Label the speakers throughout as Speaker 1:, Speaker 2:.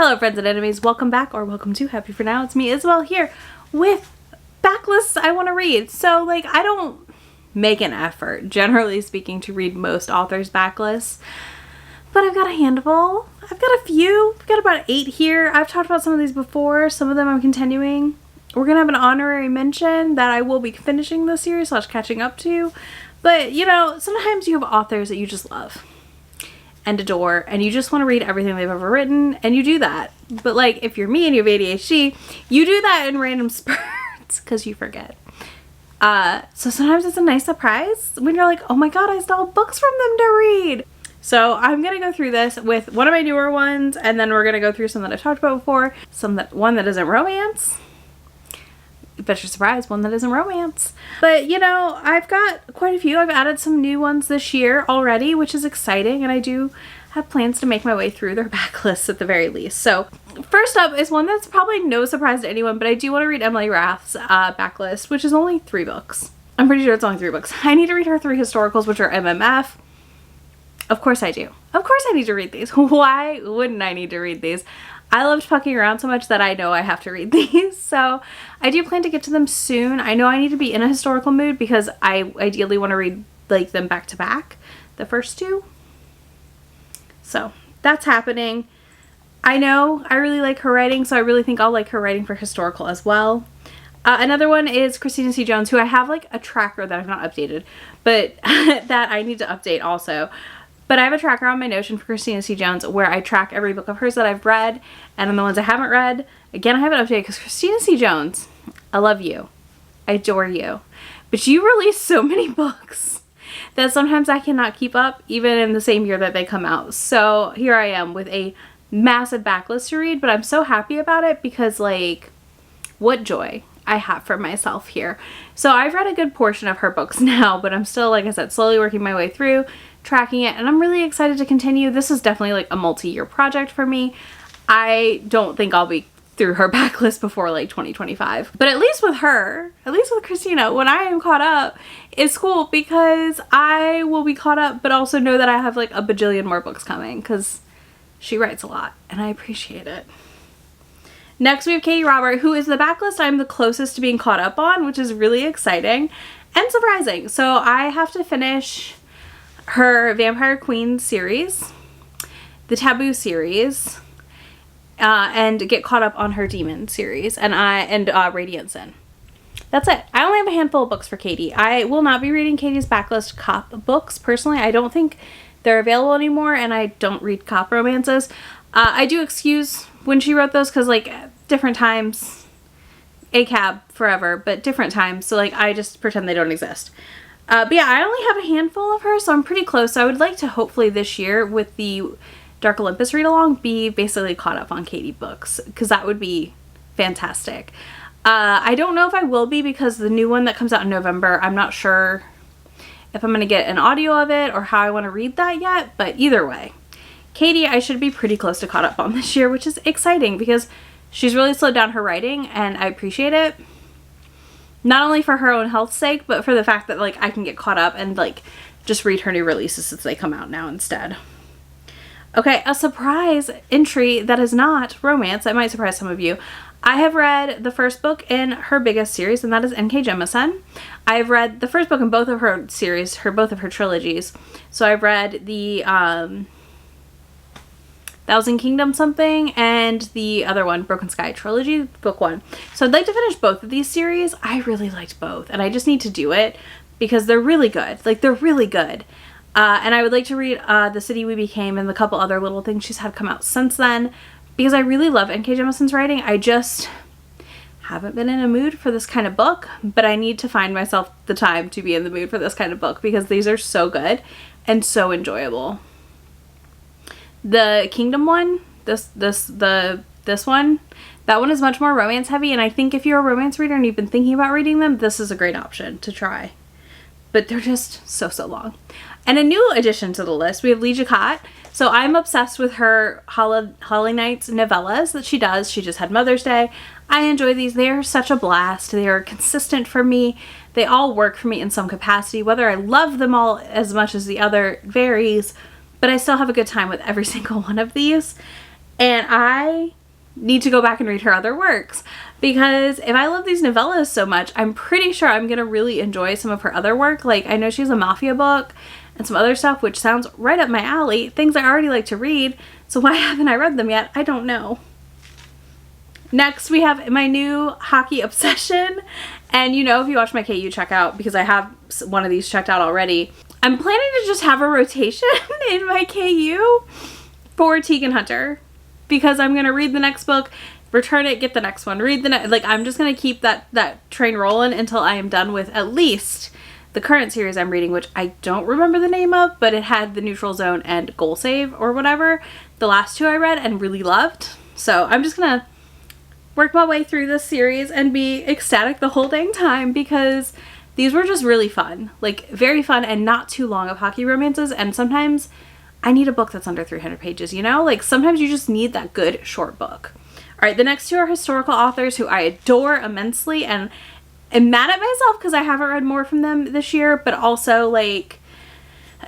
Speaker 1: Hello friends and enemies, welcome back or welcome to Happy For Now. It's me Isabel here with backlists I want to read. So like I don't make an effort, generally speaking, to read most authors' backlists, but I've got a handful. I've got a few. I've got about 8 here. I've talked about some of these before. Some of them I'm continuing. We're gonna have an honorary mention that I will be finishing this series / catching up to. But you know, sometimes you have authors that you just love and adore and you just want to read everything they've ever written, and you do that. But like if you're me and you have ADHD, you do that in random spurts because you forget. So sometimes it's a nice surprise when you're like, oh my god, I still have books from them to read. So I'm gonna go through this with one of my newer ones, and then we're gonna go through some that I've talked about before, one that isn't romance. Bet your surprise, one that isn't romance. But you know, I've got quite a few. I've added some new ones this year already, which is exciting, and I do have plans to make my way through their backlists at the very least. So first up is one that's probably no surprise to anyone, but I do want to read Emily Rath's backlist, which is only 3 books. I'm pretty sure it's only 3 books. I need to read her 3 historicals, which are MMF. Of course I do. Of course I need to read these. Why wouldn't I need to read these? I loved fucking around so much that I know I have to read these. So I do plan to get to them soon. I know I need to be in a historical mood because I ideally want to read like them back to back, the first 2. So that's happening. I know I really like her writing, so I really think I'll like her writing for historical as well. Another one is Christina C Jones, who I have like a tracker that I've not updated, but that I need to update also. But I have a tracker on my Notion for Christina C Jones where I track every book of hers that I've read, and then the ones I haven't read. Again, I haven't updated because Christina C Jones, I love you. I adore you. But you release so many books that sometimes I cannot keep up even in the same year that they come out. So here I am with a massive backlist to read, but I'm so happy about it because like, what joy I have for myself here. So I've read a good portion of her books now, but I'm still, like I said, slowly working my way through, tracking it, and I'm really excited to continue. This is definitely like a multi-year project for me. I don't think I'll be through her backlist before like 2025. But at least with her, at least with Christina, when I am caught up, it's cool because I will be caught up, but also know that I have like a bajillion more books coming because she writes a lot and I appreciate it. Next we have Katie Robert, who is the backlist I'm the closest to being caught up on, which is really exciting and surprising. So I have to finish her Vampire Queen series, the Taboo series, and get caught up on her Demon series and Radiant Sin. That's it. I only have a handful of books for Katie. I will not be reading Katie's backlist cop books personally. I don't think they're available anymore, and I don't read cop romances. I do excuse when she wrote those because like different times, ACAB forever, but different times. So like I just pretend they don't exist. But yeah, I only have a handful of her, so I'm pretty close. So I would like to hopefully this year with the Dark Olympus read along be basically caught up on Katie books, because that would be fantastic. I don't know if I will be because the new one that comes out in November, I'm not sure if I'm going to get an audio of it or how I want to read that yet, but either way, Katie I should be pretty close to caught up on this year, which is exciting because she's really slowed down her writing and I appreciate it. Not only for her own health's sake, but for the fact that like I can get caught up and like just read her new releases as they come out now instead. Okay, a surprise entry that is not romance. That might surprise some of you. I have read the first book in her biggest series, and that is N.K. Jemison. I've read the first book in both of her series, both of her trilogies. So I've read the Thousand Kingdom something and the other one, Broken Sky trilogy, book 1. So I'd like to finish both of these series. I really liked both, and I just need to do it because they're really good. Like, they're really good. And I would like to read The City We Became and the couple other little things she's had come out since then because I really love N.K. Jemison's writing. I just haven't been in a mood for this kind of book, but I need to find myself the time to be in the mood for this kind of book because these are so good and so enjoyable. The Kingdom one, this one, that one is much more romance heavy, and I think if you're a romance reader and you've been thinking about reading them, this is a great option to try. But they're just so long. And a new addition to the list, we have Lee Jacquat. So I'm obsessed with her Holly Nights novellas that she does. She just had Mother's Day. I enjoy these. They are such a blast. They are consistent for me. They all work for me in some capacity. Whether I love them all as much as the other varies, but I still have a good time with every single one of these. And I need to go back and read her other works, because if I love these novellas so much, I'm pretty sure I'm gonna really enjoy some of her other work. Like, I know she has a mafia book and some other stuff, which sounds right up my alley, things I already like to read. So why haven't I read them yet? I don't know. Next, we have my new hockey obsession. And you know, if you watch my KU checkout, because I have one of these checked out already, I'm planning to just have a rotation in my KU for Tegan Hunter, because I'm going to read the next book, return it, get the next one, read the next, like, I'm just going to keep that train rolling until I am done with at least the current series I'm reading, which I don't remember the name of, but it had the Neutral Zone and Goal Save or whatever. The last two I read and really loved. So I'm just going to work my way through this series and be ecstatic the whole dang time, because these were just really fun, like very fun and not too long of hockey romances. And sometimes I need a book that's under 300 pages, you know, like sometimes you just need that good short book. All right, the next two are historical authors who I adore immensely, and I'm mad at myself because I haven't read more from them this year, but also like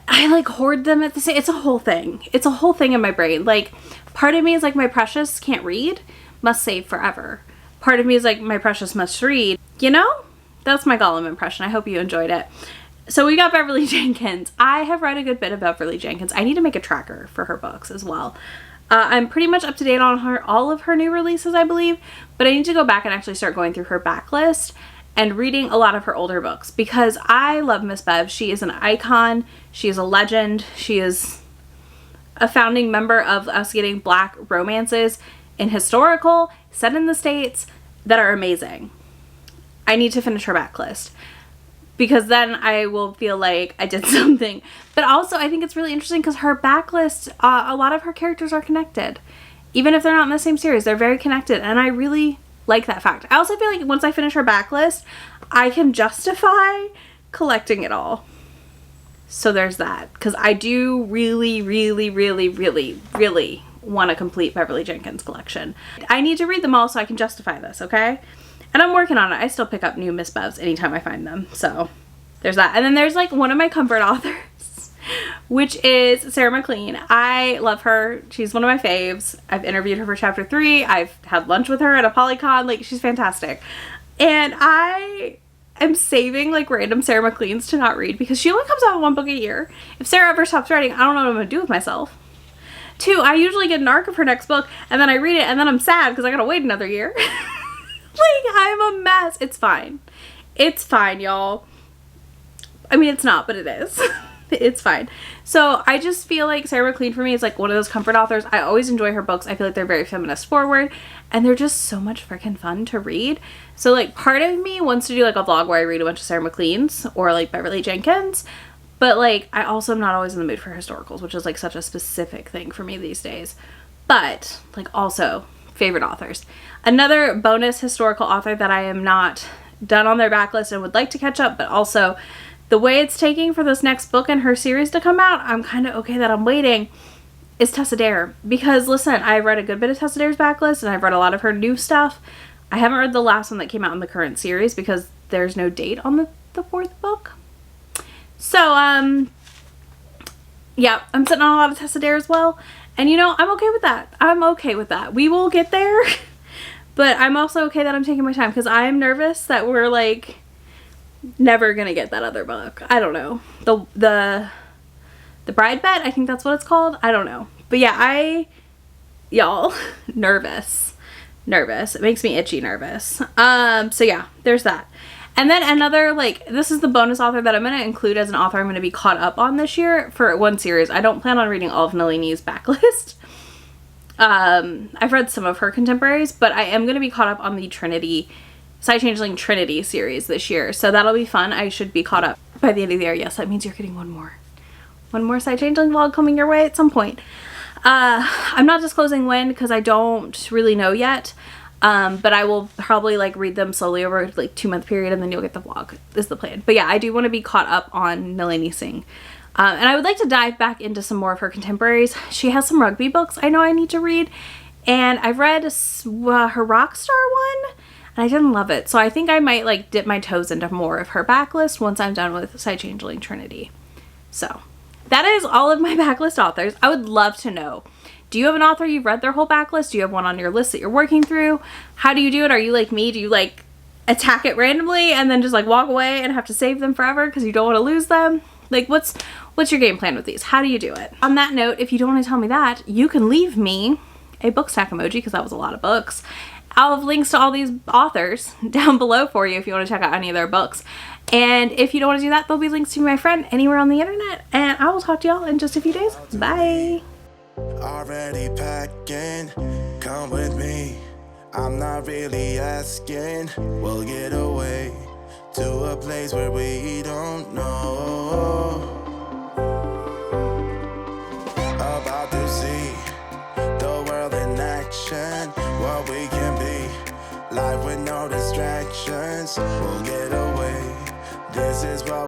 Speaker 1: I like hoard them at the same, it's a whole thing. It's a whole thing in my brain. Like, part of me is like, my precious can't read, must save forever. Part of me is like, my precious must read, you know? That's my Gollum impression. I hope you enjoyed it. So we got Beverly Jenkins. I have read a good bit of Beverly Jenkins. I need to make a tracker for her books as well. I'm pretty much up to date on all of her new releases, I believe, but I need to go back and actually start going through her backlist and reading a lot of her older books, because I love Miss Bev. She is an icon. She is a legend. She is a founding member of us getting Black romances in historical, set in the States, that are amazing. I need to finish her backlist, because then I will feel like I did something. But also, I think it's really interesting because her backlist, a lot of her characters are connected. Even if they're not in the same series, they're very connected, and I really like that fact. I also feel like once I finish her backlist, I can justify collecting it all. So there's that, because I do really, really, really, really, really want to complete Beverly Jenkins' collection. I need to read them all so I can justify this, okay? And I'm working on it. I still pick up new Miss Bevs anytime I find them. So there's that. And then there's like one of my comfort authors, which is Sarah McLean. I love her. She's one of my faves. I've interviewed her for chapter 3. I've had lunch with her at a Polycon. Like, she's fantastic. And I am saving like random Sarah McLeans to not read, because she only comes out with one book a year. If Sarah ever stops writing, I don't know what I'm going to do with myself. 2, I usually get an arc of her next book, and then I read it, and then I'm sad because I gotta wait another year. Like, I'm a mess. It's fine. It's fine, y'all. I mean, it's not, but it is. It's fine. So I just feel like Sarah McLean for me is like one of those comfort authors. I always enjoy her books. I feel like they're very feminist forward, and they're just so much freaking fun to read. So like, part of me wants to do like a vlog where I read a bunch of Sarah McLean's or like Beverly Jenkins, but like, I also am not always in the mood for historicals, which is like such a specific thing for me these days. But like, also favorite authors. Another bonus historical author that I am not done on their backlist and would like to catch up, but also the way it's taking for this next book in her series to come out, I'm kind of okay that I'm waiting, is Tessa Dare. Because listen, I've read a good bit of Tessa Dare's backlist, and I've read a lot of her new stuff. I haven't read the last one that came out in the current series because there's no date on the 4th book. So, yeah, I'm sitting on a lot of Tessa Dare as well. And you know, I'm okay with that. I'm okay with that. We will get there. But I'm also okay that I'm taking my time, because I am nervous that we're like never gonna get that other book. I don't know. The Bride Bet, I think that's what it's called. I don't know. But yeah, y'all, nervous. It makes me itchy nervous. So yeah, there's that. And then another, like, this is the bonus author that I'm going to include as an author I'm going to be caught up on this year for one series. I don't plan on reading all of Nalini's backlist. I've read some of her contemporaries, but I am going to be caught up on the Side Changeling Trinity series this year. So that'll be fun. I should be caught up by the end of the year. Yes, that means you're getting one more Side Changeling vlog coming your way at some point. I'm not disclosing when, because I don't really know yet. But I will probably like read them slowly over like 2-month period, and then you'll get the vlog is the plan. But yeah, I do want to be caught up on Nalini Singh. And I would like to dive back into some more of her contemporaries. She has some rugby books I know I need to read, and I've read her Rockstar one, and I didn't love it. So I think I might like dip my toes into more of her backlist once I'm done with Side Changeling Trinity. So that is all of my backlist authors. I would love to know, Do you have an author you've read their whole backlist? Do you have one on your list that you're working through? How do you do it? Are you like me? Do you like attack it randomly and then just like walk away and have to save them forever because you don't want to lose them? Like, what's your game plan with these? How do you do it? On that note, if you don't want to tell me that, you can leave me a book stack emoji, because that was a lot of books. I'll have links to all these authors down below for you if you want to check out any of their books. And if you don't want to do that, there'll be links to my friend anywhere on the internet. And I will talk to y'all in just a few days. Bye.
Speaker 2: Already packing, come with me. I'm not really asking. We'll get away to a place where we don't know. About to see the world in action, what we can be. Life with no distractions, we'll get away. This is what